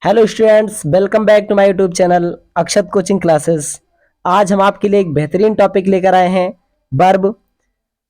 Hello students, welcome back to my YouTube channel Akshat coaching classes. आज हम आपके लिए एक बेहतरीन टॉपिक लेकर आए हैं, वर्ब।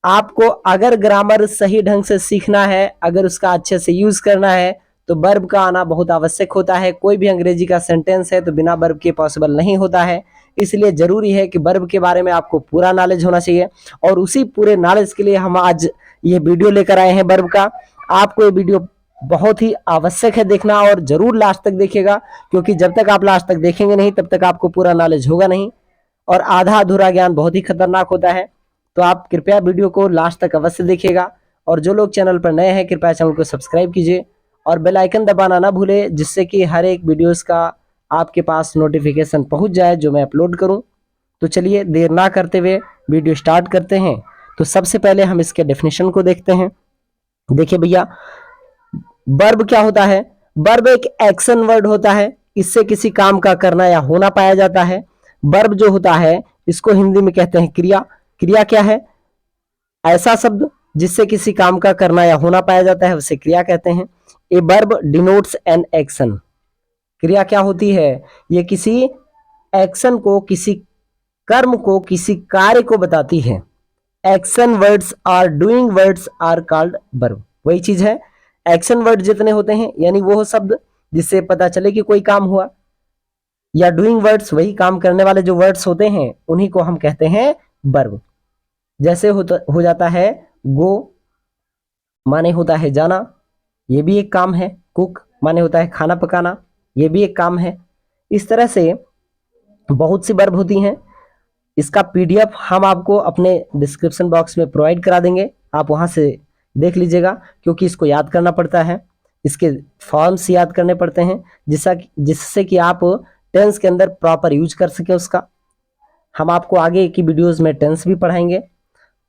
आपको अगर ग्रामर सही ढंग से सीखना है, अगर उसका अच्छे से यूज करना है तो वर्ब का आना बहुत आवश्यक होता है। कोई भी अंग्रेजी का सेंटेंस है तो बिना वर्ब के पॉसिबल नहीं होता है। इसलिए जरूरी है कि वर्ब के बारे में आपको पूरा नॉलेज होना चाहिए, और उसी पूरे नॉलेज के लिए हम आज ये वीडियो लेकर आए हैं वर्ब का। आपको ये वीडियो बहुत ही आवश्यक है देखना, और जरूर लास्ट तक देखिएगा, क्योंकि जब तक आप लास्ट तक देखेंगे नहीं तब तक आपको पूरा नॉलेज होगा नहीं, और आधा अधूरा ज्ञान बहुत ही खतरनाक होता है। तो आप कृपया वीडियो को लास्ट तक अवश्य देखिएगा, और जो लोग चैनल पर नए हैं कृपया चैनल को सब्सक्राइब कीजिए और बेल आइकन दबाना ना भूले, जिससे कि हर एक वीडियोस का आपके पास नोटिफिकेशन पहुंच जाए जो मैं अपलोड करूं। तो चलिए देर ना करते हुए वीडियो स्टार्ट करते हैं। तो सबसे पहले हम इसके डेफिनेशन को देखते हैं। देखिए भैया, वर्ब क्या होता है? वर्ब एक एक्शन वर्ड होता है, इससे किसी काम का करना या होना पाया जाता है। वर्ब जो होता है इसको हिंदी में कहते हैं क्रिया। क्रिया क्या है? ऐसा शब्द जिससे किसी काम का करना या होना पाया जाता है उसे क्रिया कहते हैं। A verb denotes an action. क्रिया क्या होती है? ये किसी एक्शन को, किसी कर्म को, किसी कार्य को बताती है। Action words are doing words are called verb. वही चीज है, एक्शन वर्ड जितने होते हैं यानी वो शब्द जिससे पता चले कि कोई काम हुआ, या डूइंग वर्ड्स वही काम करने वाले जो वर्ड्स होते हैं उन्हीं को हम कहते हैं वर्ब। जैसे हो जाता है गो, माने होता है जाना, ये भी एक काम है। कुक माने होता है खाना पकाना, ये भी एक काम है। इस तरह से बहुत सी वर्ब होती हैं। इसका पीडीएफ हम आपको अपने डिस्क्रिप्शन बॉक्स में प्रोवाइड करा देंगे, आप वहां से देख लीजिएगा, क्योंकि इसको याद करना पड़ता है, इसके फॉर्म्स याद करने पड़ते हैं, जिससे कि आप टेंस के अंदर प्रॉपर यूज कर सके उसका। हम आपको आगे की वीडियोस में टेंस भी पढ़ाएंगे।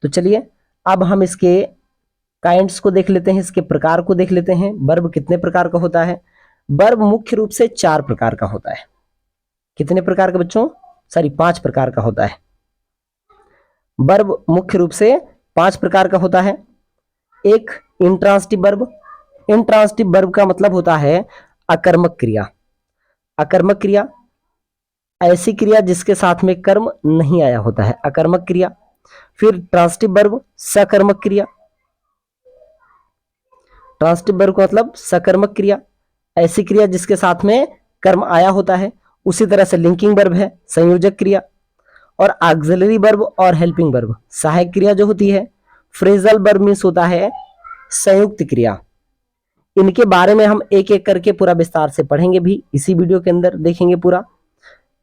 तो चलिए अब हम इसके काइंड्स को देख लेते हैं, इसके प्रकार को देख लेते हैं। वर्ब कितने प्रकार का होता है? वर्ब मुख्य रूप से 4 प्रकार का होता है। कितने प्रकार का बच्चों? 5 प्रकार का होता है। वर्ब मुख्य रूप से 5 प्रकार का होता है। एक इंट्रांसिटिव वर्ब। इंट्रांसिटिव वर्ब का मतलब होता है अकर्मक क्रिया। अकर्मक क्रिया ऐसी क्रिया जिसके साथ में कर्म नहीं आया होता है, अकर्मक क्रिया। फिर ट्रांसिटिव वर्ब सकर्मक क्रिया। ट्रांसिटिव वर्ब का मतलब सकर्मक क्रिया, ऐसी क्रिया जिसके साथ में कर्म आया होता है। उसी तरह से लिंकिंग वर्ब है संयोजक क्रिया, और ऑक्सिलरी वर्ब और हेल्पिंग वर्ब सहायक क्रिया जो होती है। फ्रेजल वर्ब मीन्स होता है संयुक्त क्रिया। इनके बारे में हम एक एक करके पूरा विस्तार से पढ़ेंगे भी, इसी वीडियो के अंदर देखेंगे पूरा।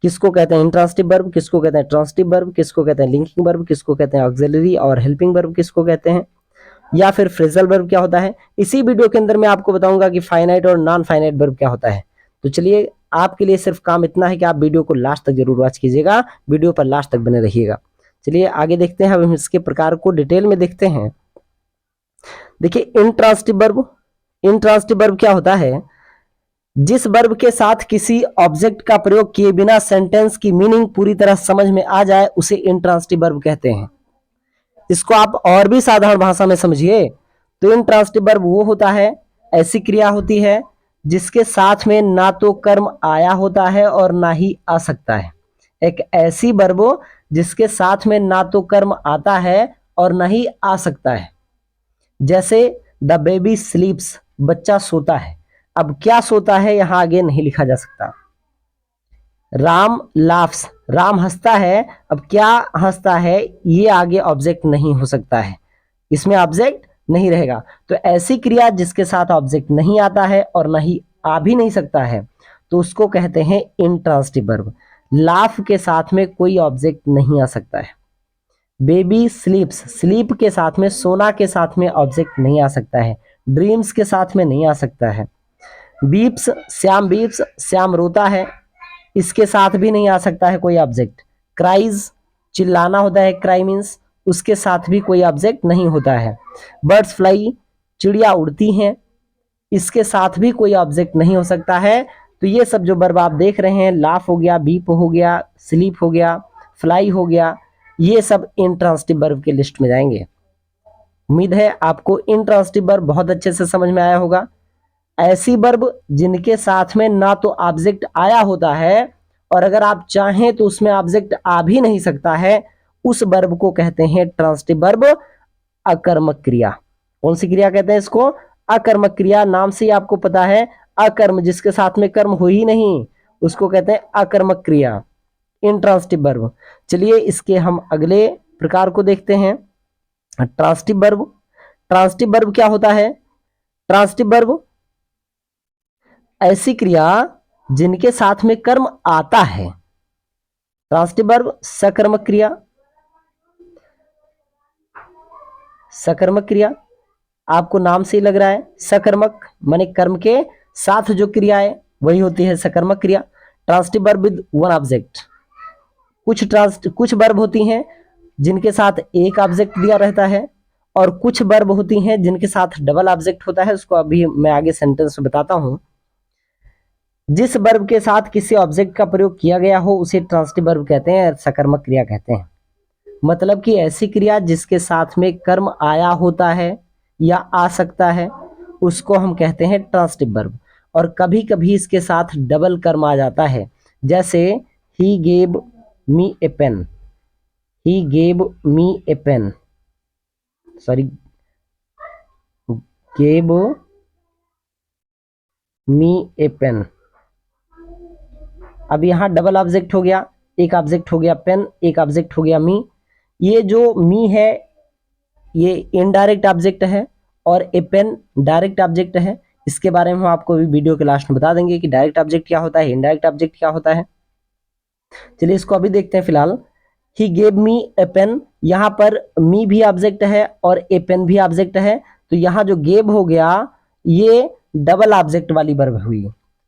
किसको कहते हैं इंट्रांसिटिव वर्ब, किसको कहते हैं ट्रांसिटिव वर्ब, किसको कहते हैं लिंकिंग वर्ब, किसको कहते हैं ऑक्सिलरी और हेल्पिंग वर्ब किसको कहते हैं, या फिर फ्रेजल वर्ब क्या होता है। इसी वीडियो के अंदर मैं आपको बताऊंगा कि फाइनाइट और नॉन फाइनाइट वर्ब क्या होता है। तो चलिए, आपके लिए सिर्फ काम इतना है कि आप वीडियो को लास्ट तक जरूर वॉच कीजिएगा, वीडियो पर लास्ट तक बने रहिएगा। चलिए आगे देखते हैं, हम इसके प्रकार को डिटेल में देखते हैं। देखिए इंट्रांसिटिव वर्ब। इंट्रांसिटिव वर्ब क्या होता है? जिस वर्ब के साथ किसी ऑब्जेक्ट का प्रयोग किए बिना सेंटेंस की मीनिंग पूरी तरह समझ में आ जाए उसे इंट्रांसिटिव वर्ब कहते हैं। इसको आप और भी साधारण भाषा में समझिए तो इंट्रांसिटिव वर्ब वो होता है, ऐसी क्रिया होती है जिसके साथ में ना तो कर्म आया होता है और ना ही आ सकता है। एक ऐसी वर्ब जिसके साथ में ना तो कर्म आता है और ना ही आ सकता है। जैसे द बेबी स्लीप्स, बच्चा सोता है। अब क्या सोता है यहां आगे नहीं लिखा जा सकता। राम लाफ्स, राम हंसता है। अब क्या हंसता है ये आगे ऑब्जेक्ट नहीं हो सकता है, इसमें ऑब्जेक्ट नहीं रहेगा। तो ऐसी क्रिया जिसके साथ ऑब्जेक्ट नहीं आता है और नहीं आ भी नहीं सकता है तो उसको कहते हैं इंट्रांसिटिव वर्ब। लाफ के साथ में कोई ऑब्जेक्ट नहीं आ सकता है। बेबी स्लीप्स, स्लीप के साथ में, सोना के साथ में ऑब्जेक्ट नहीं आ सकता है। ड्रीम्स के साथ में नहीं आ सकता है। बीप्स, श्याम बीप्स, श्याम रोता है, इसके साथ भी नहीं आ सकता है कोई ऑब्जेक्ट। क्राइज, चिल्लाना होता है, क्राई मीन्स, उसके साथ भी कोई ऑब्जेक्ट नहीं होता है। बर्ड्स फ्लाई, चिड़िया उड़ती हैं, इसके साथ भी कोई ऑब्जेक्ट नहीं हो सकता है। तो ये सब जो वर्ब आप देख रहे हैं, लाफ हो गया, बीप हो गया, स्लीप हो गया, फ्लाई हो गया, ये सब इंट्रांसिटिव वर्ब के लिस्ट में जाएंगे। उम्मीद है आपको इंट्रांसिटिव वर्ब बहुत अच्छे से समझ में आया होगा। ऐसी वर्ब जिनके साथ में ना तो ऑब्जेक्ट आया होता है और अगर आप चाहें तो उसमें ऑब्जेक्ट आ भी नहीं सकता है, उस वर्ब को कहते हैं ट्रांसिटिव वर्ब, अकर्मक क्रिया। कौन सी क्रिया कहते हैं इसको? अकर्मक क्रिया। नाम से ही आपको पता है, अकर्म जिसके साथ में कर्म हो ही नहीं उसको कहते हैं अकर्मक क्रिया, इंट्रांसिटिव वर्ब। चलिए इसके हम अगले प्रकार को देखते हैं, ट्रांसिटिव वर्ब। ट्रांसिटिव वर्ब क्या होता है? ट्रांसिटिव वर्ब ऐसी क्रिया जिनके साथ में कर्म आता है। ट्रांसिटिव वर्ब सकर्मक क्रिया, सकर्मक क्रिया आपको नाम से ही लग रहा है, सकर्मक माने कर्म के साथ जो क्रिया है वही होती है सकर्मक क्रिया। Transitive verb with one object. कुछ वर्ब होती हैं जिनके साथ एक ऑब्जेक्ट दिया रहता है और कुछ वर्ब होती हैं जिनके साथ डबल ऑब्जेक्ट होता है, उसको अभी मैं आगे सेंटेंस में बताता हूं। जिस वर्ब के साथ किसी ऑब्जेक्ट का प्रयोग किया गया हो उसे ट्रांसिटिव वर्ब कहते हैं, सकर्मक क्रिया कहते हैं। मतलब कि ऐसी क्रिया जिसके साथ में कर्म आया होता है या आ सकता है उसको हम कहते हैं ट्रांसिटिव वर्ब। और कभी कभी इसके साथ डबल कर्म आ जाता है, जैसे he gave me a pen, he gave me a pen, sorry gave me a pen. अब यहां डबल ऑब्जेक्ट हो गया, एक ऑब्जेक्ट हो गया पेन, एक ऑब्जेक्ट हो गया मी। ये जो मी है ये इनडायरेक्ट ऑब्जेक्ट है और ए पेन डायरेक्ट ऑब्जेक्ट है। इसके बारे में हम आपको भी वीडियो के लास्ट में बता देंगे कि डायरेक्ट ऑब्जेक्ट क्या होता है, इनडायरेक्ट ऑब्जेक्ट क्या होता है। चलिए इसको अभी देखते हैं फिलहाल। ही गेव मी ए पेन, यहाँ पर मी भी ऑब्जेक्ट है और ए पेन भी ऑब्जेक्ट है, तो यहाँ जो गेव हो गया ये डबल ऑब्जेक्ट वाली वर्ब हुई।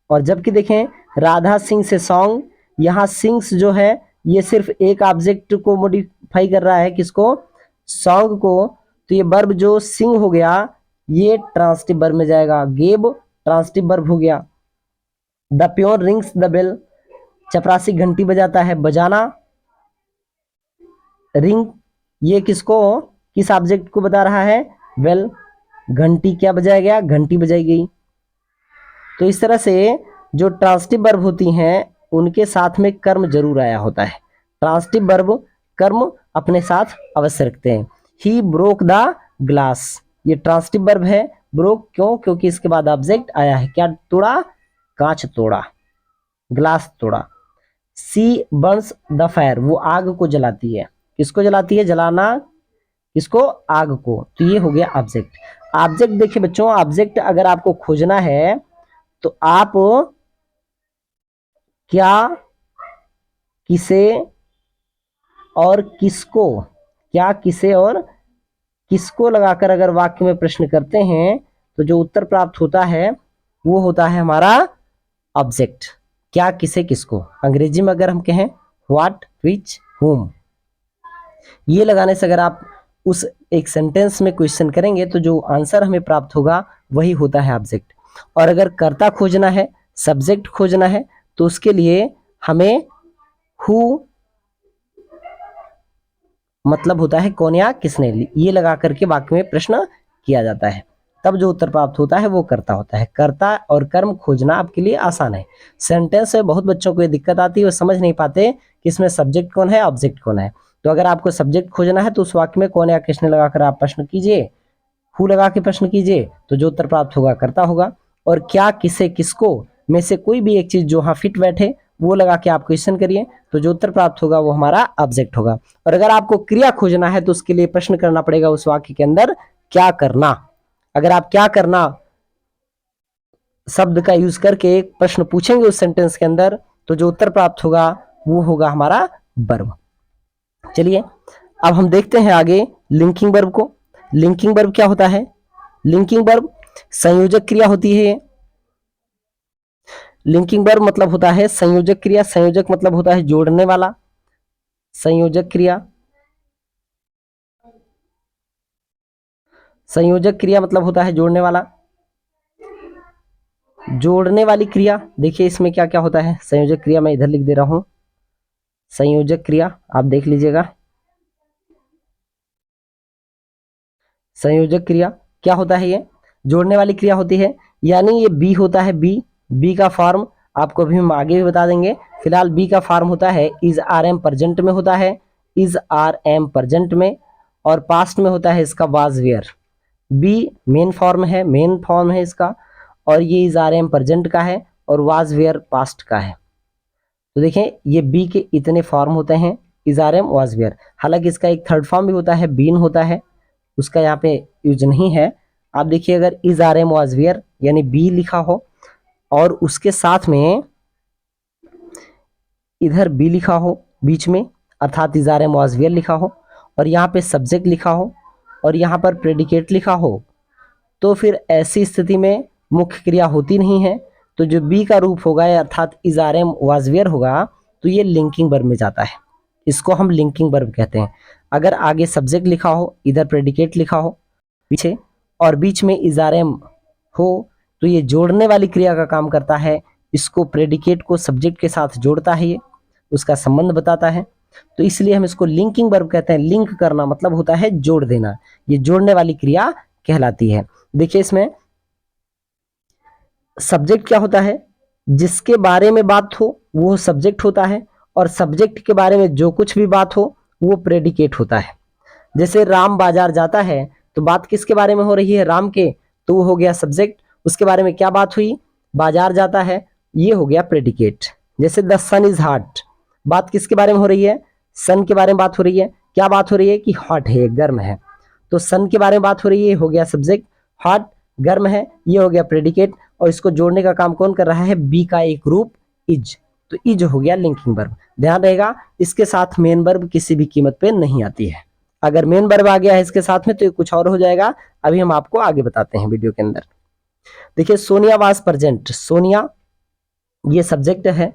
और जबकि देखें राधा सिंह से सॉन्ग, यहाँ सिंग्स जो है ये सिर्फ एक ऑब्जेक्ट को मॉडिफाई कर रहा है, किसको? सॉन्ग को। तो ये वर्ब जो सिंग हो गया ये ट्रांसिटिव वर्ब में जाएगा, गेव ट्रांसिटिव वर्ब हो गया। The peon rings the bell, चपरासी घंटी बजाता है, बजाना रिंग ये किसको, किस ऑब्जेक्ट को बता रहा है? वेल घंटी क्या बजाया गया? घंटी बजाई गई। तो इस तरह से जो ट्रांसिटिव वर्ब होती हैं उनके साथ में कर्म जरूर आया होता है। ट्रांसिटिव वर्ब कर्म अपने साथ अवश्य रखते हैं। ही ब्रोक द ग्लास, ये ट्रांसिटिव वर्ब है। ब्रोक क्यों? क्योंकि इसके बाद ऑब्जेक्ट आया है, क्या तोड़ा? कांच तोड़ा, ग्लास तोड़ा। सी बर्न्स द फायर, वो आग को जलाती है। किसको जलाती है? जलाना किसको? आग को। तो ये हो गया ऑब्जेक्ट। ऑब्जेक्ट देखिए बच्चों, ऑब्जेक्ट अगर आपको खोजना है तो आप क्या, किसे और किसको, क्या, किसे और किसको लगाकर अगर वाक्य में प्रश्न करते हैं तो जो उत्तर प्राप्त होता है वो होता है हमारा ऑब्जेक्ट। क्या, किसे, किसको। अंग्रेजी में अगर हम कहें व्हाट, विच, whom, ये लगाने से अगर आप उस एक सेंटेंस में क्वेश्चन करेंगे तो जो आंसर हमें प्राप्त होगा वही होता है ऑब्जेक्ट। और अगर कर्ता खोजना है, सब्जेक्ट खोजना है, तो उसके लिए हमें हु मतलब होता है कौन या किसने, ये लगा करके वाक्य में प्रश्न किया जाता है, तब जो उत्तर प्राप्त होता है वो कर्ता होता है। कर्ता और कर्म खोजना आपके लिए आसान है। सेंटेंस में बहुत बच्चों को ये दिक्कत आती है, वो समझ नहीं पाते कि इसमें सब्जेक्ट कौन है, ऑब्जेक्ट कौन है। तो अगर आपको सब्जेक्ट खोजना है तो उस वाक्य में कौन या किसने लगाकर आप प्रश्न कीजिए, हु लगा के प्रश्न कीजिए, तो जो उत्तर प्राप्त होगा कर्ता होगा। और क्या, किसे, किसको में से कोई भी एक चीज जो हाँ फिट बैठे वो लगा के आप क्वेश्चन करिए, तो जो उत्तर प्राप्त होगा वो हमारा ऑब्जेक्ट होगा। और अगर आपको क्रिया खोजना है तो उसके लिए प्रश्न करना पड़ेगा उस वाक्य के अंदर क्या करना। अगर आप क्या करना शब्द का यूज करके एक प्रश्न पूछेंगे उस सेंटेंस के अंदर, तो जो उत्तर प्राप्त होगा वो होगा हमारा वर्ब। चलिए अब हम देखते हैं आगे लिंकिंग वर्ब को। लिंकिंग वर्ब क्या होता है? लिंकिंग वर्ब संयोजक क्रिया होती है। लिंकिंग वर्ब मतलब होता है संयोजक क्रिया। संयोजक मतलब होता है जोड़ने वाला। संयोजक क्रिया, संयोजक क्रिया मतलब होता है जोड़ने वाला, जोड़ने वाली क्रिया। देखिए इसमें क्या क्या होता है। संयोजक क्रिया मैं इधर लिख दे रहा हूं, संयोजक क्रिया आप देख लीजिएगा। संयोजक क्रिया क्या होता है? ये जोड़ने वाली क्रिया होती है। यानी ये बी होता है, बी का फॉर्म आपको अभी हम आगे भी बता देंगे। फिलहाल बी का फॉर्म होता है इज आर एम प्रेजेंट में होता है, इज आर एम प्रेजेंट में, और पास्ट में होता है इसका was were. Be main form है इसका, और ये इज आर एम प्रेजेंट का है और वाज वेयर पास्ट का है। तो देखें ये बी के इतने फॉर्म होते हैं, is are am was were. हालांकि इसका एक थर्ड फॉर्म भी होता है, बीन होता है, उसका यहाँ पे यूज नहीं है। आप देखिए अगर is are am was were यानी बी लिखा हो और उसके साथ में इधर बी लिखा हो बीच में, अर्थात is are am was were लिखा हो, और यहाँ पे सब्जेक्ट लिखा हो और यहाँ पर प्रेडिकेट लिखा हो, तो फिर ऐसी स्थिति में मुख्य क्रिया होती नहीं है। तो जो बी का रूप होगा अर्थात is are am was were होगा, तो ये लिंकिंग वर्ब में जाता है, इसको हम लिंकिंग वर्ब कहते हैं। अगर आगे सब्जेक्ट लिखा हो, इधर प्रेडिकेट लिखा हो पीछे, और बीच में इज आर एम हो, तो ये जोड़ने वाली क्रिया का काम करता है। इसको प्रेडिकेट को सब्जेक्ट के साथ जोड़ता है, ये उसका संबंध बताता है, तो इसलिए हम इसको लिंकिंग वर्ब कहते हैं। लिंक करना मतलब होता है जोड़ देना, ये जोड़ने वाली क्रिया कहलाती है। देखिए इसमें सब्जेक्ट क्या होता है, जिसके बारे में बात हो वो सब्जेक्ट होता है, और सब्जेक्ट के बारे में जो कुछ भी बात हो वो प्रेडिकेट होता है। जैसे राम बाजार जाता है, तो बात किसके बारे में हो रही है, राम के, तो वो हो गया सब्जेक्ट। उसके बारे में क्या बात हुई, बाजार जाता है, ये हो गया प्रेडिकेट। जैसे द सन इज हॉट, बात किसके बारे में हो रही है, सन के बारे में बात हो रही है। क्या बात हो रही है कि हॉट है, गर्म है, तो सन के बारे में बात हो रही है, हो गया सब्जेक्ट। हॉट गर्म है, ये हो गया प्रेडिकेट, और इसको जोड़ने का काम कौन कर रहा है, बी का एक रूप इज, तो इज हो गया लिंकिंग वर्ब। ध्यान रहेगा इसके साथ मेन वर्ब किसी भी कीमत पे नहीं आती है। अगर मेन वर्ब आ गया है इसके साथ में तो ये कुछ और हो जाएगा, अभी हम आपको आगे बताते हैं वीडियो के अंदर। देखिए सोनिया वाज प्रेजेंट, सोनिया ये सब्जेक्ट है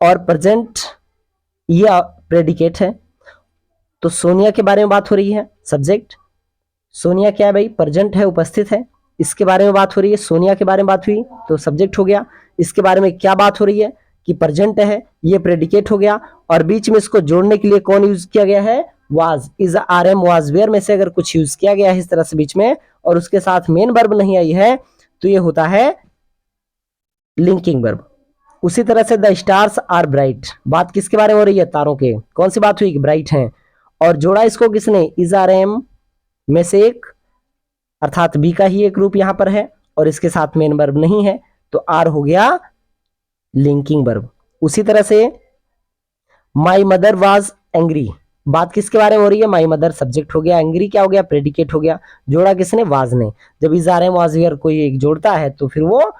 और प्रेजेंट ये प्रेडिकेट है, तो सोनिया के बारे में बात हो रही है, सब्जेक्ट। सोनिया क्या है भाई, प्रेजेंट है, उपस्थित है, इसके बारे में बात हो रही है, सोनिया के बारे में बात हुई तो सब्जेक्ट हो गया। इसके बारे में क्या बात हो रही है कि प्रेजेंट है, ये प्रेडिकेट हो गया, और बीच में इसको जोड़ने के लिए कौन यूज किया गया है, was. Is are am was were में से अगर कुछ यूज किया गया है इस तरह से बीच में और उसके साथ मेन वर्ब नहीं आई है, तो ये होता है लिंकिंग वर्ब। उसी तरह से द स्टार्स आर ब्राइट, बात किसके बारे में हो रही है, तारों के। कौन सी बात हुई कि ब्राइट हैं, और जोड़ा इसको किसने, इज आर एम में से एक, अर्थात बी का ही एक रूप यहां पर है और इसके साथ मेन वर्ब नहीं है, तो आर हो गया लिंकिंग वर्ब। उसी तरह से माई मदर वाज एंग्री, बात किसके बारे में हो रही है, माई मदर सब्जेक्ट हो गया, एंग्री क्या हो गया, प्रेडिकेट हो गया, जोड़ा किसने, वाज ने। जब is are am was were कोई एक जोड़ता है तो फिर वो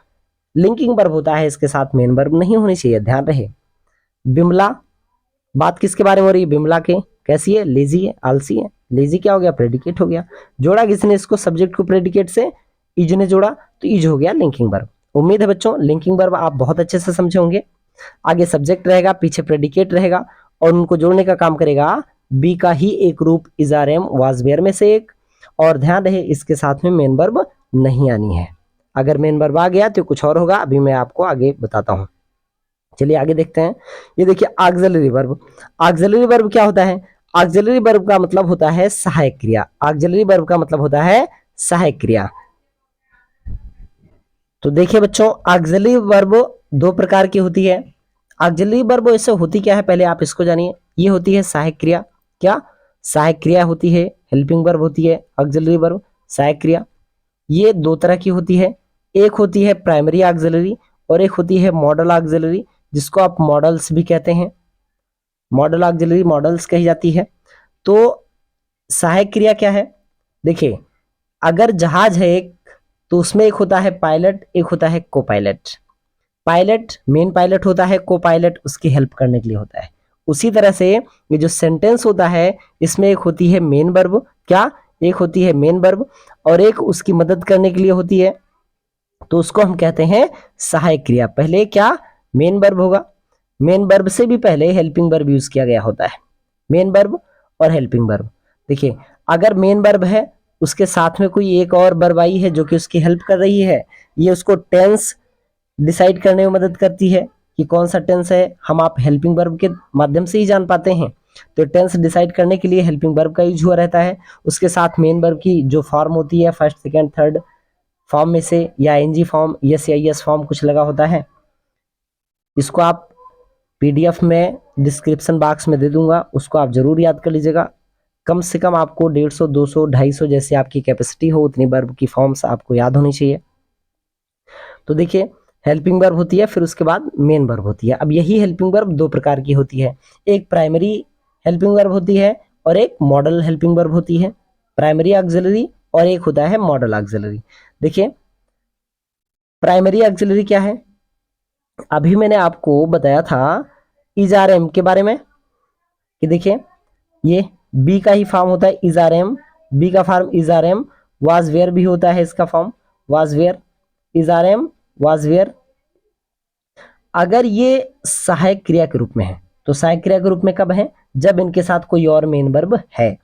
लिंकिंग वर्ब होता है, इसके साथ मेन वर्ब नहीं होनी चाहिए, ध्यान रहे। बिमला, बात किसके बारे में हो रही है, बिमला के, कैसी है, लेजी है, आलसी है, लेजी क्या हो गया, प्रेडिकेट हो गया, जोड़ा किसने इसको, सब्जेक्ट को प्रेडिकेट से इज ने जोड़ा, तो इज हो गया लिंकिंग वर्ब। उम्मीद है बच्चों लिंकिंग वर्ब आप बहुत अच्छे से समझे होंगे। आगे सब्जेक्ट रहेगा, पीछे प्रेडिकेट रहेगा, और उनको जोड़ने का काम करेगा बी का ही एक रूप is are am was were में से एक, और ध्यान रहे इसके साथ में मेन वर्ब नहीं आनी है। अगर मेन वर्ब आ गया तो कुछ और होगा, अभी मैं आपको आगे बताता हूं। चलिए आगे देखते हैं। ये देखिए ऑक्सिलरी वर्ब, ऑक्सिलरी वर्ब क्या होता है, ऑक्सिलरी वर्ब का मतलब होता है सहायक क्रिया, ऑक्सिलरी वर्ब का मतलब होता है सहायक क्रिया। तो देखिए बच्चों ऑक्सिलरी वर्ब दो प्रकार की होती है। ऑक्सिलरी वर्ब ऐसे होती क्या है, पहले आप इसको जानिए। ये होती है सहायक क्रिया, क्या सहायक क्रिया होती है, हेल्पिंग वर्ब होती है ऑक्सिलरी वर्ब, सहायक क्रिया। ये दो तरह की होती है, एक होती है प्राइमरी ऑक्सिलरी और एक होती है मॉडल ऑक्सिलरी, जिसको आप मॉडल्स भी कहते हैं, मॉडल ऑक्सिलरी मॉडल्स कही जाती है। तो सहायक क्रिया क्या है, देखिए अगर जहाज है एक, तो उसमें एक होता है पायलट, एक होता है को पायलट। पायलट मेन पायलट होता है, को पायलट उसकी हेल्प करने के लिए होता है। उसी तरह से ये जो सेंटेंस होता है इसमें एक होती है मेन वर्ब, क्या, एक होती है मेन वर्ब और एक उसकी मदद करने के लिए होती है, तो उसको हम कहते हैं सहायक क्रिया। पहले क्या, मेन वर्ब होगा, मेन वर्ब से भी पहले हेल्पिंग वर्ब यूज किया गया होता है, मेन वर्ब और हेल्पिंग वर्ब। देखिए अगर मेन वर्ब है उसके साथ में कोई एक और वर्ब आई है जो कि उसकी हेल्प कर रही है, ये उसको टेंस डिसाइड करने में मदद करती है कि कौन सा टेंस है, हम आप हेल्पिंग वर्ब के माध्यम से ही जान पाते हैं। तो टेंस डिसाइड करने के लिए हेल्पिंग वर्ब का यूज हुआ रहता है। उसके साथ मेन वर्ब की जो फॉर्म होती है, फर्स्ट सेकंड थर्ड फॉर्म में से, या एनजी फॉर्म, यस या यस फॉर्म कुछ लगा होता है। इसको आप पीडीएफ में डिस्क्रिप्शन बॉक्स में दे दूंगा, उसको आप जरूर याद कर लीजिएगा। कम से कम आपको 150, 200, 250 जैसे आपकी कैपेसिटी हो उतनी वर्ब की फॉर्म्स आपको याद होनी चाहिए। तो देखिए, हेल्पिंग वर्ब होती है, फिर उसके बाद मेन वर्ब होती है। अब यही हेल्पिंग वर्ब दो प्रकार की होती है, एक प्राइमरी हेल्पिंग वर्ब होती है और एक मॉडल हेल्पिंग वर्ब होती है। प्राइमरी ऑक्सिलरी और एक होता है मॉडल ऑक्सिलरी। देखिए, प्राइमरी ऑक्सिलरी क्या है, अभी मैंने आपको बताया था इज आर एम के बारे में कि देखिए ये बी का ही फॉर्म होता है इज आर एम, बी का form is are am, was were भी होता है इसका form was were, is are am was were. अगर ये सहायक क्रिया के रूप में है तो सहायक क्रिया के रूप में कब है, जब इनके साथ कोई और मेन वर्ब है,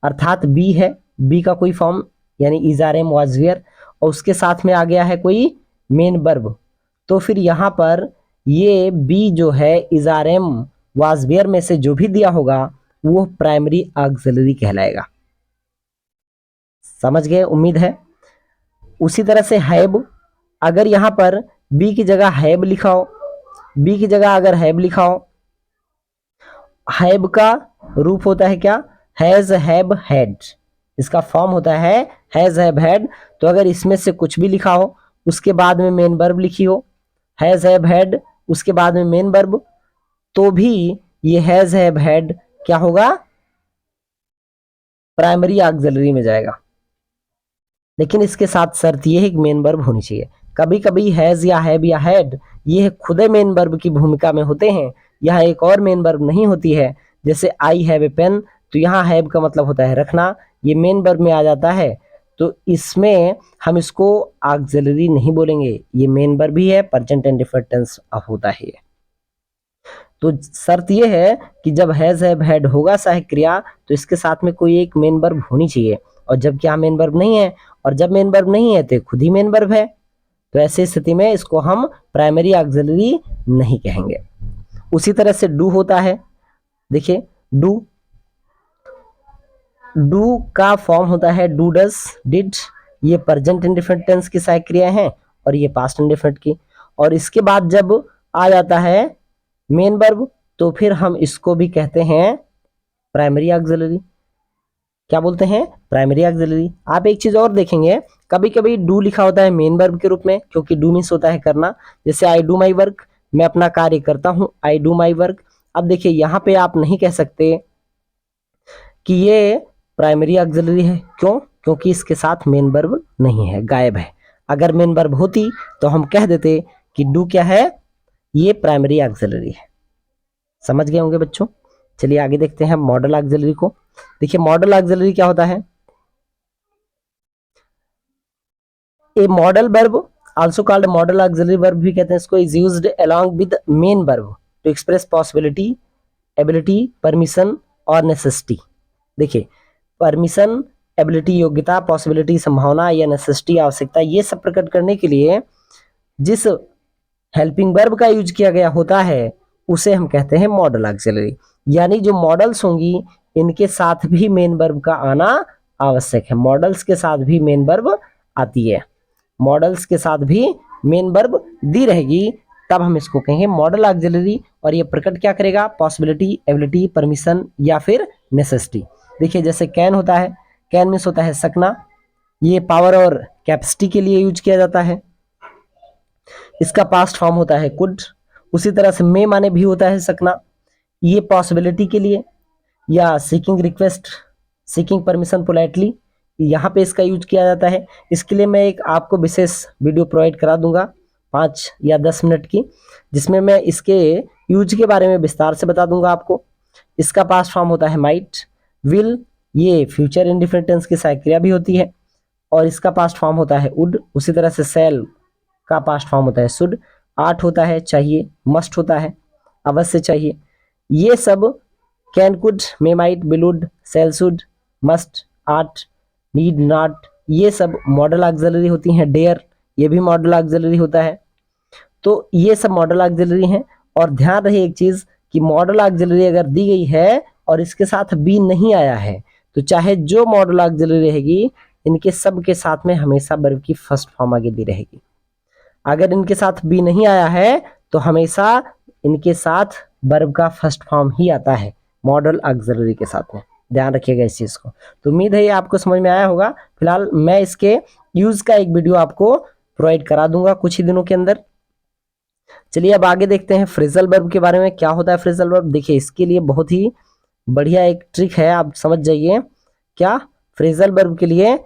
अर्थात बी है, बी का कोई फॉर्म यानी is are am was were और उसके साथ में आ गया है कोई मेन वर्ब, तो फिर यहां पर ये बी जो है is are am was were में से जो भी दिया होगा वो प्राइमरी ऑक्सिलरी कहलाएगा। समझ गए, उम्मीद है। उसी तरह से हैव, अगर यहां पर बी की जगह हैव लिखा हो, बी की जगह अगर हैव लिखा हो, हैव का रूप होता है क्या, हैज हैव हैड, इसका फॉर्म होता है हैज हैव हैड। तो अगर इसमें से कुछ भी लिखा हो, उसके बाद में मेन वर्ब लिखी हो, हैज हैव हैड उसके बाद में मेन वर्ब, तो भी ये हैज हैव हैड क्या होगा, प्राइमरी ऑक्सिलरी में जाएगा। लेकिन इसके साथ शर्त ये है कि मेन वर्ब होनी चाहिए। कभी कभी हैज या हैव या हैड ये खुदे मेन वर्ब की भूमिका में होते हैं, यहाँ एक और मेन वर्ब नहीं होती है। जैसे आई हैव ए पेन, तो यहाँ हैव का मतलब होता है रखना, ये मेन वर्ब में आ जाता है, तो इसमें हम इसको ऑक्सिलरी नहीं बोलेंगे, ये मेन वर्ब भी है, प्रेजेंट इंडेफिनिट टेंस होता है ये। तो शर्त ये है कि जब हैज हैव हैड होगा सहायक क्रिया तो इसके साथ में कोई एक मेन वर्ब होनी चाहिए, और जब क्या मेन वर्ब नहीं है, और जब मेन वर्ब नहीं है तो खुद ही मेन वर्ब है, तो ऐसी स्थिति में इसको हम प्राइमरी ऑक्सिलरी नहीं कहेंगे। उसी तरह से डू होता है। देखिए डू, डू का फॉर्म होता है डू डज डिड, ये प्रेजेंट इंडेफिनिट टेंस की सहायक क्रिया है और ये पास्ट इंडेफिनिट की। और इसके बाद जब आ जाता है मेन वर्ब तो फिर हम इसको भी कहते हैं प्राइमरी ऑक्सिलरी। क्या बोलते हैं, प्राइमरी ऑक्सिलरी। आप एक चीज और देखेंगे, कभी कभी डू लिखा होता है मेन वर्ब के रूप में, क्योंकि डू मीन्स होता है करना। जैसे आई डू माई वर्क, मैं अपना कार्य करता हूं, आई डू माई वर्क। अब देखिए यहां पे आप नहीं कह सकते कि ये प्राइमरी ऑक्सिलरी है, क्यों, क्योंकि इसके साथ मेन वर्ब नहीं है, गायब है। अगर मेन वर्ब होती तो हम कह देते कि डू क्या है, ये प्राइमरी ऑक्सिलरी है। समझ गए होंगे बच्चों। चलिए आगे देखते हैं मॉडल ऑक्सिलरी को। देखिए मॉडल ऑक्सिलरी क्या होता है, a modal verb also called modal auxiliary verb भी कहते हैं इसको, is used along with main verb to express possibility, ability, permission और नेसेसिटी। देखिए परमिशन, एबिलिटी योग्यता, पॉसिबिलिटी संभावना या नेसेसिटी आवश्यकता, ये सब प्रकट करने के लिए जिस हेल्पिंग वर्ब का यूज किया गया होता है उसे हम कहते हैं मॉडल ऑक्सिलरी। यानी जो मॉडल्स होंगी इनके साथ भी मेन वर्ब का आना आवश्यक है, मॉडल्स के साथ भी मेन वर्ब आती है, मॉडल्स के साथ भी मेन वर्ब दी रहेगी, तब हम इसको कहेंगे मॉडल ऑक्सिलरी। और ये प्रकट क्या करेगा, पॉसिबिलिटी, एबिलिटी, परमिशन या फिर नेसेसिटी। देखिए जैसे कैन होता है, कैन मीन्स होता है सकना, ये पावर और कैपेसिटी के लिए यूज किया जाता है, इसका पास्ट फॉर्म होता है कुड। उसी तरह से मे माने भी होता है सकना, ये पॉसिबिलिटी के लिए, या seeking request, seeking permission politely, यहाँ पे इसका यूज किया जाता है। इसके लिए मैं एक आपको विशेष वीडियो प्रोवाइड करा दूंगा 5 या 10 मिनट की, जिसमें मैं इसके यूज के बारे में विस्तार से बता दूंगा आपको। इसका पास्ट फॉर्म होता है माइट, विल ये फ्यूचर इंडेफिनिट टेंस की सहायक क्रिया भी होती है और इसका पास्ट फॉर्म होता है वुड। उसी तरह से सेल का पास्ट फॉर्म होता है शुड, आर्ट होता है चाहिए, मस्ट होता है अवश्य चाहिए। ये सब can, could, may, might, will, would, shall, should, must, ought, need, not, ये सब मॉडल ऑक्सिलरी होती हैं। डेयर ये भी मॉडल ऑक्सिलरी होता है। तो ये सब मॉडल ऑक्सिलरी हैं। और ध्यान रहे एक चीज कि मॉडल ऑक्सिलरी अगर दी गई है और इसके साथ बी नहीं आया है तो चाहे जो मॉडल ऑक्सिलरी रहेगी इनके सब के साथ में हमेशा वर्ब की फर्स्ट फॉर्म आगे दी रहेगी। अगर इनके साथ बी नहीं आया है तो हमेशा इनके साथ वर्ब का फर्स्ट फॉर्म ही आता है मॉडल ऑक्सिलरी के साथ में। ध्यान रखिएगा इस चीज को। तो उम्मीद है ये आपको समझ में आया होगा। फिलहाल मैं इसके यूज का एक वीडियो आपको प्रोवाइड करा दूंगा कुछ ही दिनों के अंदर। चलिए अब आगे देखते हैं फ्रेजल वर्ब के बारे में। क्या होता है फ्रेजल वर्ब? देखिए इसके लिए बहुत ही बढ़िया एक ट्रिक है, आप समझ जाइए। क्या? फ्रेजल वर्ब के लिए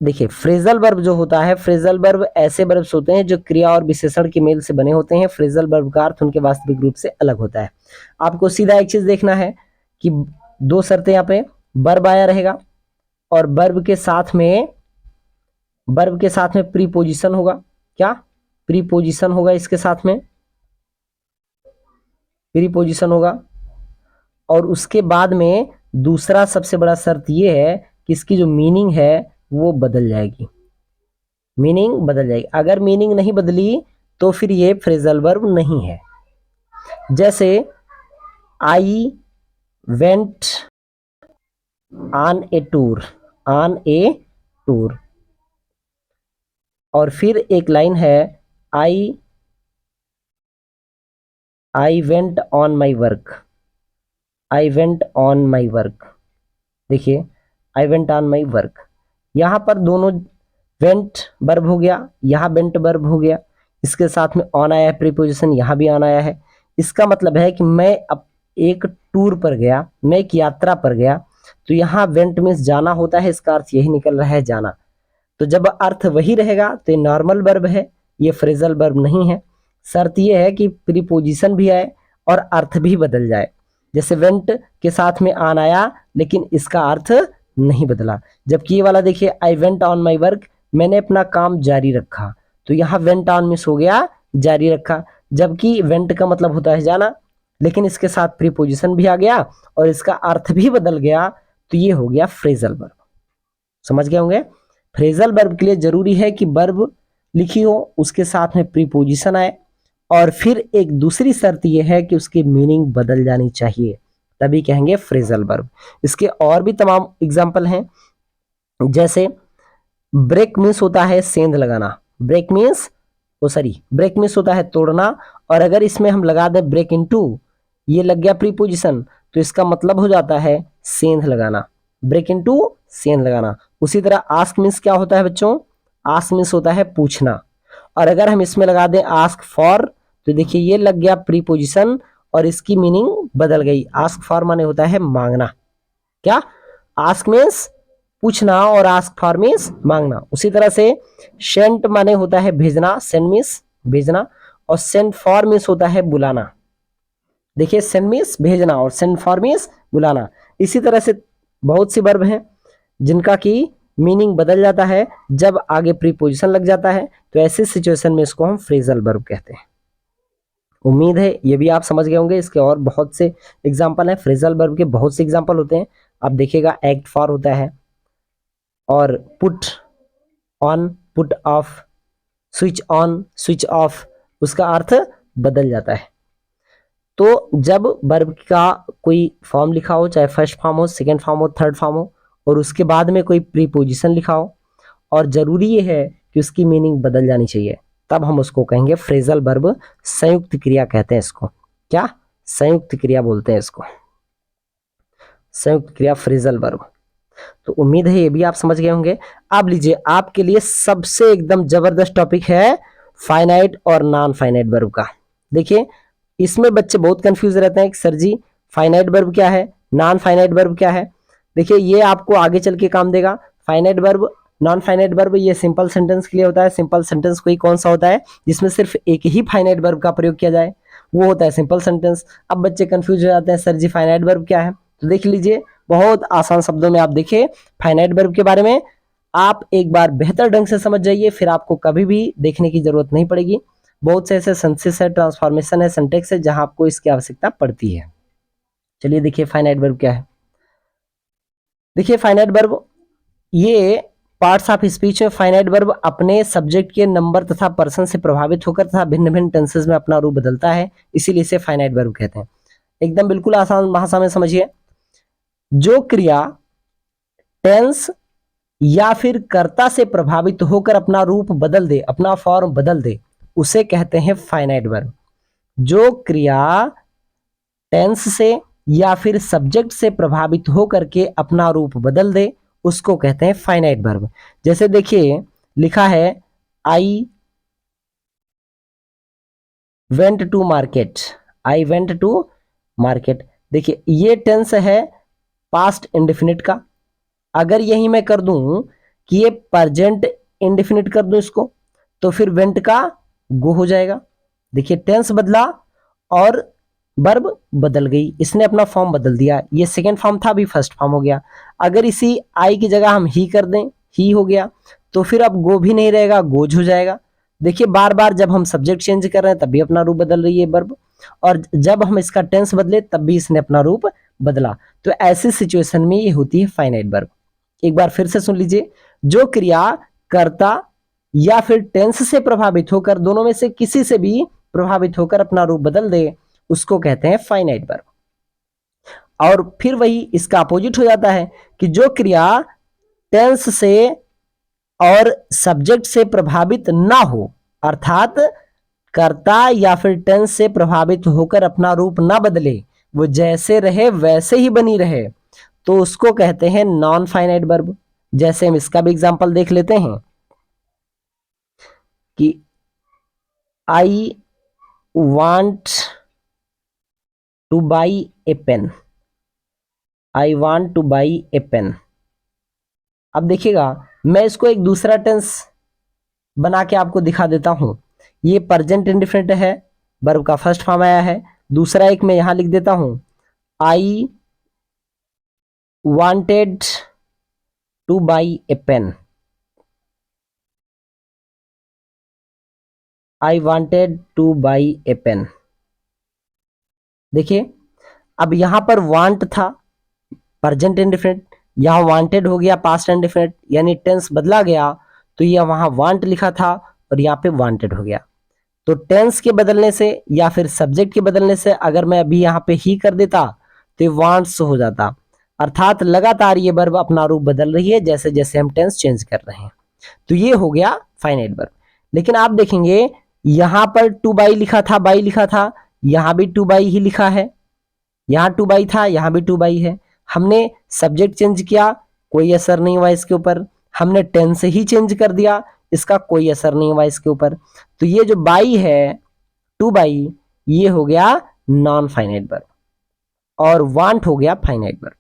देखिए, फ्रेजल वर्ब जो होता है, फ्रेजल वर्ब ऐसे वर्ब्स होते हैं जो क्रिया और विशेषण के मेल से बने होते हैं। फ्रेजल वर्ब का अर्थ उनके वास्तविक रूप से अलग होता है। आपको सीधा एक चीज देखना है कि दो शर्तें यहाँ पे, वर्ब आया रहेगा और वर्ब के साथ में प्रीपोजिशन होगा। क्या? प्रीपोजिशन होगा, इसके साथ में प्रीपोजिशन होगा। और उसके बाद में दूसरा सबसे बड़ा शर्त ये है कि इसकी जो मीनिंग है वो बदल जाएगी। मीनिंग बदल जाएगी। अगर मीनिंग नहीं बदली तो फिर ये फ्रेजल वर्ब नहीं है। जैसे I went on a tour, और फिर एक लाइन है I went on my work, देखिए I went on my work, यहां पर दोनों वेंट वर्ब हो गया, यहां वेंट वर्ब हो गया, इसके साथ में ऑन आया है प्रीपोजिशन, यहां भी ऑन आया है। इसका मतलब है कि मैं अब एक टूर पर गया, मैं एक यात्रा पर गया, तो यहाँ वेंट मीन्स जाना होता है, इसका अर्थ यही निकल रहा है जाना। तो जब अर्थ वही रहेगा तो ये नॉर्मल वर्ब है, ये फ्रेजल वर्ब नहीं है। शर्त ये है कि प्रीपोजिशन भी आए और अर्थ भी बदल जाए। जैसे वेंट के साथ में ऑन आया लेकिन इसका अर्थ नहीं बदला, जबकि ये वाला देखिए I went on my work, मैंने अपना काम जारी रखा, तो यहाँ वेंट ऑन मिस हो गया जारी रखा, जबकि वेंट का मतलब होता है जाना, लेकिन इसके साथ प्रीपोजिशन भी आ गया और इसका अर्थ भी बदल गया, तो ये हो गया फ्रेजल वर्ब। समझ गए होंगे? फ्रेजल वर्ब के लिए जरूरी है कि वर्ब लिखी हो, उसके साथ में प्रीपोजिशन आए, और फिर एक दूसरी शर्त यह है कि उसकी मीनिंग बदल जानी चाहिए, तभी कहेंगे फ्रेजल वर्ब। इसके और भी तमाम एग्जाम्पल हैं। जैसे ब्रेक मीन्स होता है सेंध लगाना, ब्रेक मीन्स होता है तोड़ना, और अगर इसमें हम लगा दें ब्रेक इनटू, ये लग गया प्रीपोजिशन, तो इसका मतलब हो जाता है सेंध लगाना, ब्रेक इनटू सेंध लगाना। उसी तरह आस्क मीन्स क्या होता है बच्चों? आस्क मीन्स होता है पूछना, और अगर हम इसमें लगा दें आस्क फॉर, तो देखिए ये लग गया प्रीपोजिशन और इसकी मीनिंग बदल गई। आस्क फॉर माने होता है मांगना। क्या? आस्क मीन्स पूछना और आस्क फॉर मीन्स मांगना। उसी तरह से सेंट माने होता है भेजना, सेंड मीन्स भेजना, और सेंड फॉर मीन्स होता है बुलाना। देखिए सेंड मीन्स भेजना और सेंड फॉर मीन्स बुलाना। इसी तरह से बहुत सी वर्ब हैं जिनका की मीनिंग बदल जाता है जब आगे प्रीपोजिशन लग जाता है, तो ऐसे सिचुएशन में इसको हम फ्रेजल वर्ब कहते हैं। उम्मीद है ये भी आप समझ गए होंगे। इसके और बहुत से एग्जाम्पल हैं, फ्रेजल वर्ब के बहुत से एग्जाम्पल होते हैं। आप देखिएगा एक्ट फॉर होता है, और put on, put off, switch on, switch off, उसका अर्थ बदल जाता है। तो जब वर्ब का कोई फॉर्म लिखा हो, चाहे फर्स्ट फॉर्म हो, सेकेंड फॉर्म हो, थर्ड फॉर्म हो, और उसके बाद में कोई प्रीपोजिशन लिखा हो, और जरूरी ये है कि उसकी मीनिंग बदल जानी चाहिए, तब हम उसको कहेंगे फ्रेजल वर्ब। संयुक्त क्रिया कहते हैं इसको। क्या? संयुक्त क्रिया बोलते हैं इसको, संयुक्त क्रिया फ्रेजल वर्ब। तो उम्मीद है ये भी आप समझ गए होंगे। अब लीजिए आपके लिए सबसे एकदम जबरदस्त टॉपिक है फाइनाइट और नॉन फाइनाइट वर्ब का। देखिए इसमें बच्चे बहुत कंफ्यूज रहते हैं कि सर जी फाइनाइट वर्ब क्या है, नॉन फाइनाइट वर्ब क्या है। देखिए ये आपको आगे चल के काम देगा। Finite verb, non finite verb, ये सिंपल सेंटेंस के लिए होता है। सिंपल सेंटेंस कोई कौन सा होता है जिसमें सिर्फ एक ही फाइनाइट वर्ब का प्रयोग किया जाए, वो होता है सिंपल सेंटेंस। अब बच्चे कंफ्यूज हो जाते हैं सर जी फाइनाइट वर्ब क्या है, तो देख लीजिए बहुत आसान शब्दों में आप देखिए फाइनाइट वर्ब के बारे में। आप एक बार बेहतर ढंग से समझ जाइए, फिर आपको कभी भी देखने की जरूरत नहीं पड़ेगी। बहुत से ऐसे सेंसेस है, ट्रांसफॉर्मेशन है, सिंटेक्स है जहां आपको इसकी आवश्यकता पड़ती है। चलिए देखिए फाइनाइट वर्ब क्या है। देखिए फाइनाइट वर्ब, ये पार्ट्स ऑफ स्पीच में फाइनाइट वर्ब अपने सब्जेक्ट के नंबर तथा पर्सन से प्रभावित होकर तथा भिन्न भिन्न टेंसेस में अपना रूप बदलता है, इसीलिए इसे फाइनाइट वर्ब कहते हैं। एकदम बिल्कुल आसान भाषा में समझिए, जो क्रिया टेंस या फिर कर्ता से प्रभावित होकर अपना रूप बदल दे, अपना फॉर्म बदल दे, उसे कहते हैं फाइनाइट वर्ब। जो क्रिया टेंस से या फिर सब्जेक्ट से प्रभावित होकर के अपना रूप बदल दे उसको कहते हैं फाइनाइट वर्ब। जैसे देखिए लिखा है I went to market, I went to market. देखिए ये टेंस है पास्ट इंडेफिनिट का। अगर यही मैं कर दूं कि ये प्रेजेंट इंडेफिनिट कर दूं इसको, तो फिर वेंट का गो हो जाएगा। देखिए टेंस बदला और वर्ब बदल गई, इसने अपना फॉर्म बदल दिया। ये सेकेंड फॉर्म था, अभी फर्स्ट फॉर्म हो गया। अगर इसी आई की जगह हम ही कर दें, ही हो गया, तो फिर अब गो भी नहीं रहेगा, गोज हो जाएगा। देखिए बार बार जब हम सब्जेक्ट चेंज कर रहे हैं तब भी अपना रूप बदल रही है वर्ब, और जब हम इसका टेंस बदले तब भी इसने अपना रूप बदला। तो ऐसी सिचुएशन में ये होती है फाइनाइट वर्ब। एक बार फिर से सुन लीजिए, जो क्रिया कर्ता या फिर टेंस से प्रभावित होकर, दोनों में से किसी से भी प्रभावित होकर अपना रूप बदल दे उसको कहते हैं फाइनाइट वर्ब। और फिर वही इसका अपोजिट हो जाता है कि जो क्रिया टेंस से और सब्जेक्ट से प्रभावित ना हो, अर्थात कर्ता या फिर टेंस से प्रभावित होकर अपना रूप ना बदले, वो जैसे रहे वैसे ही बनी रहे, तो उसको कहते हैं नॉन फाइनाइट वर्ब। जैसे हम इसका भी एग्जांपल देख लेते हैं कि I want to buy a pen, I want to buy a pen. अब देखिएगा मैं इसको एक दूसरा टेंस बना के आपको दिखा देता हूं। ये प्रेजेंट इंडेफिनिट है, वर्ब का फर्स्ट फॉर्म आया है। दूसरा एक मैं यहां लिख देता हूं, I wanted to buy a pen, I wanted to buy a pen. देखिए अब यहां पर वांट था प्रेजेंट इंडेफिनिट, यहां वांटेड हो गया पास्ट इंडेफिनिट, यानी टेंस बदला गया, तो यह वहां वांट लिखा था और यहाँ पे वांटेड हो गया। तो टेंस के बदलने से या फिर सब्जेक्ट के बदलने से अगर मैं अभी यहाँ पे ही कर देता तो वांट्स हो जाता। अर्थात लगातार ये वर्ब अपना रूप बदल रही है जैसे जैसे हम टेंस चेंज कर रहे हैं। तो ये हो गया फाइनाइट वर्ब। लेकिन आप देखेंगे यहां पर टू बाई लिखा था, बाई लिखा था, यहां भी टू बाई ही लिखा है, यहां टू बाई था, यहां भी टू बाई है। हमने सब्जेक्ट चेंज किया, कोई असर नहीं हुआ इसके ऊपर। हमने टेंस ही चेंज कर दिया, इसका कोई असर नहीं हुआ इसके ऊपर। तो ये जो बाई है, टू बाई, ये हो गया नॉन फाइनाइट वर्ब और वांट हो गया फाइनाइट वर्ब।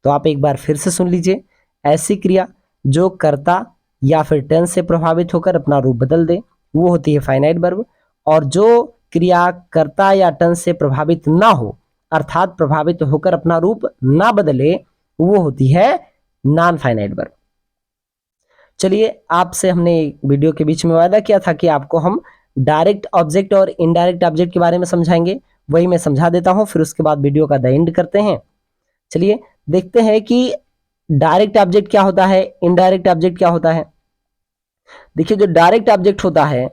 तो आप एक बार फिर से सुन लीजिए, ऐसी क्रिया जो कर्ता या फिर टेंस से प्रभावित होकर अपना रूप बदल दे वो होती है फाइनाइट वर्ब, और जो क्रिया कर्ता या टेंस से प्रभावित ना हो, अर्थात प्रभावित होकर अपना रूप ना बदले, वो होती है नॉन फाइनाइट वर्ब। चलिए आपसे हमने वीडियो के बीच में वादा किया था कि आपको हम डायरेक्ट ऑब्जेक्ट और इनडायरेक्ट ऑब्जेक्ट के बारे में समझाएंगे, वही मैं समझा देता हूं, फिर उसके बाद वीडियो का द एंड करते हैं। चलिए देखते हैं कि डायरेक्ट ऑब्जेक्ट क्या होता है, इनडायरेक्ट ऑब्जेक्ट क्या होता है। देखिए जो डायरेक्ट ऑब्जेक्ट होता है,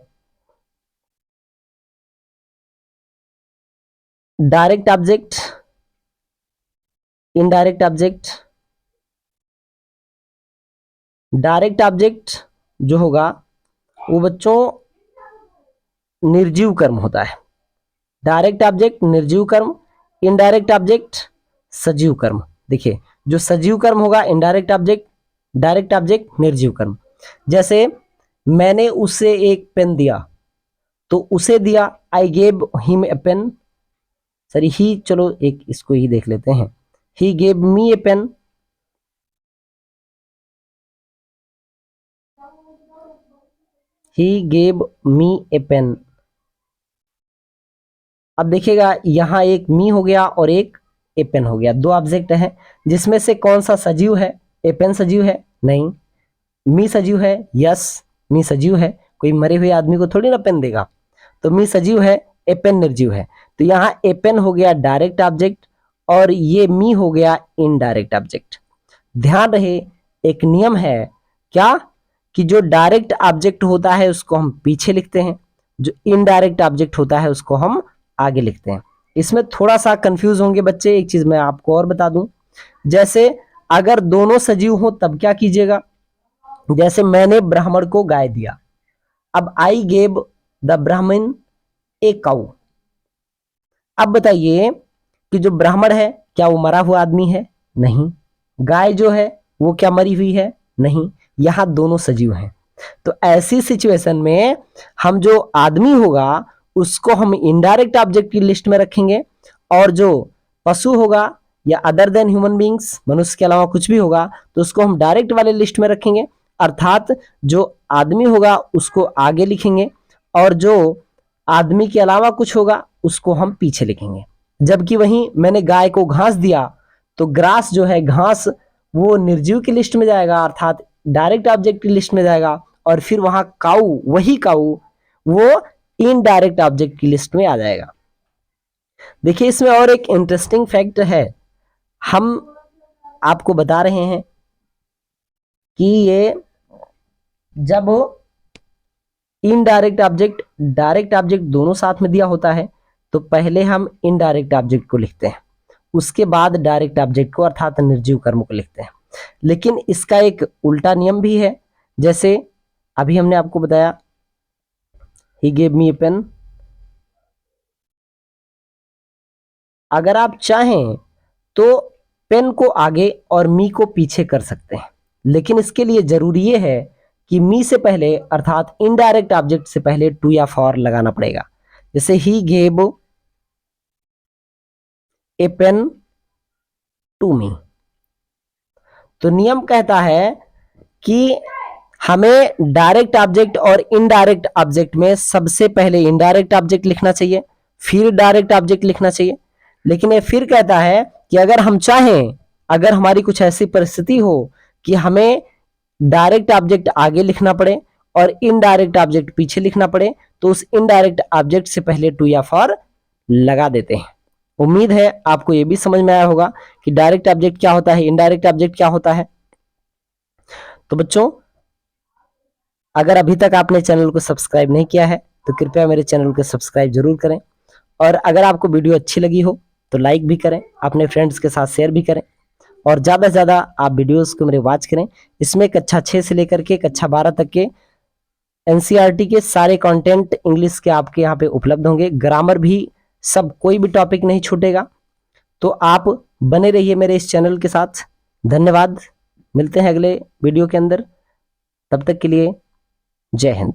direct object, indirect object. Direct object जो होगा वो बच्चों निर्जीव कर्म होता है। डायरेक्ट ऑब्जेक्ट निर्जीव कर्म, इनडायरेक्ट ऑब्जेक्ट सजीव कर्म। देखिए जो सजीव कर्म होगा इनडायरेक्ट ऑब्जेक्ट, डायरेक्ट ऑब्जेक्ट निर्जीव कर्म। जैसे मैंने उसे एक पेन दिया, तो उसे दिया, I gave him a pen. Sorry he, चलो एक इसको ही देख लेते हैं, he gave me a pen. He gave me a pen. अब देखिएगा यहाँ एक मी हो गया और एक ए पेन हो गया, दो ऑब्जेक्ट हैं, जिसमें से कौन सा सजीव है? ए पेन सजीव है? नहीं। मी सजीव है? यस, मी सजीव है। कोई मरे हुए आदमी को थोड़ी ना पेन देगा, तो मी सजीव है, ए पेन निर्जीव है। तो यहाँ ए पेन हो गया डायरेक्ट ऑब्जेक्ट और ये मी हो गया इनडायरेक्ट ऑब्जेक्ट। ध्यान रहे एक नियम है क्या, कि जो डायरेक्ट ऑब्जेक्ट होता है उसको हम पीछे लिखते हैं, जो इनडायरेक्ट ऑब्जेक्ट होता है उसको हम आगे लिखते हैं। इसमें थोड़ा सा कंफ्यूज होंगे बच्चे, एक चीज मैं आपको और बता दूं, जैसे अगर दोनों सजीव हो तब क्या कीजिएगा, जैसे मैंने ब्राह्मण को गाय दिया। अब आई गेव द ब्राह्मण ए काउ। अब बताइए कि जो ब्राह्मण है क्या वो मरा हुआ आदमी है? नहीं। गाय जो है वो क्या मरी हुई है? नहीं। यहां दोनों सजीव हैं। तो ऐसी सिचुएशन में हम जो आदमी होगा उसको हम इनडायरेक्ट ऑब्जेक्ट की लिस्ट में रखेंगे, और जो पशु होगा या अदर देन ह्यूमन बींग्स, मनुष्य के अलावा कुछ भी होगा, तो उसको हम डायरेक्ट वाले लिस्ट में रखेंगे। अर्थात जो आदमी होगा उसको आगे लिखेंगे, और जो आदमी के अलावा कुछ होगा उसको हम पीछे लिखेंगे। जबकि वहीं मैंने गाय को घास दिया, तो ग्रास जो है घास, वो निर्जीव की लिस्ट में जाएगा, अर्थात डायरेक्ट ऑब्जेक्ट की लिस्ट में जाएगा। और फिर वहां काऊ, वही काऊ वो इनडायरेक्ट ऑब्जेक्ट की लिस्ट में आ जाएगा। देखिए इसमें और एक इंटरेस्टिंग फैक्ट है, हम आपको बता रहे हैं कि ये जब इनडायरेक्ट ऑब्जेक्ट डायरेक्ट ऑब्जेक्ट दोनों साथ में दिया होता है तो पहले हम इनडायरेक्ट ऑब्जेक्ट को लिखते हैं, उसके बाद डायरेक्ट ऑब्जेक्ट को अर्थात निर्जीव कर्म को लिखते हैं। लेकिन इसका एक उल्टा नियम भी है, जैसे अभी हमने आपको बताया ही गेव मी ए पेन। अगर आप चाहें तो पेन को आगे और मी को पीछे कर सकते हैं, लेकिन इसके लिए जरूरी ये है कि मी से पहले अर्थात इनडायरेक्ट ऑब्जेक्ट से पहले टू या फॉर लगाना पड़ेगा। जैसे he gave a pen to me, तो नियम कहता है कि हमें डायरेक्ट ऑब्जेक्ट और इनडायरेक्ट ऑब्जेक्ट में सबसे पहले इनडायरेक्ट ऑब्जेक्ट लिखना चाहिए, फिर डायरेक्ट ऑब्जेक्ट लिखना चाहिए। लेकिन ये फिर कहता है कि अगर हम चाहें, अगर हमारी कुछ ऐसी परिस्थिति हो कि हमें डायरेक्ट ऑब्जेक्ट आगे लिखना पड़े और इनडायरेक्ट ऑब्जेक्ट पीछे लिखना पड़े, तो उस इनडायरेक्ट ऑब्जेक्ट से पहले टू या फॉर लगा देते हैं। उम्मीद है आपको ये भी समझ में आया होगा कि डायरेक्ट ऑब्जेक्ट क्या होता है, इनडायरेक्ट ऑब्जेक्ट क्या होता है। तो बच्चों, अगर अभी तक आपने चैनल को सब्सक्राइब नहीं किया है तो कृपया मेरे चैनल को सब्सक्राइब जरूर करें, और अगर आपको वीडियो अच्छी लगी हो तो लाइक भी करें, अपने फ्रेंड्स के साथ शेयर भी करें, और ज़्यादा से ज़्यादा आप वीडियोस को मेरे वॉच करें। इसमें कक्षा 6 से लेकर के कक्षा 12 तक के एनसीईआरटी के सारे कंटेंट इंग्लिश के आपके यहाँ पे उपलब्ध होंगे, ग्रामर भी, सब कोई भी टॉपिक नहीं छूटेगा। तो आप बने रहिए मेरे इस चैनल के साथ। धन्यवाद, मिलते हैं अगले वीडियो के अंदर, तब तक के लिए जय हिंद।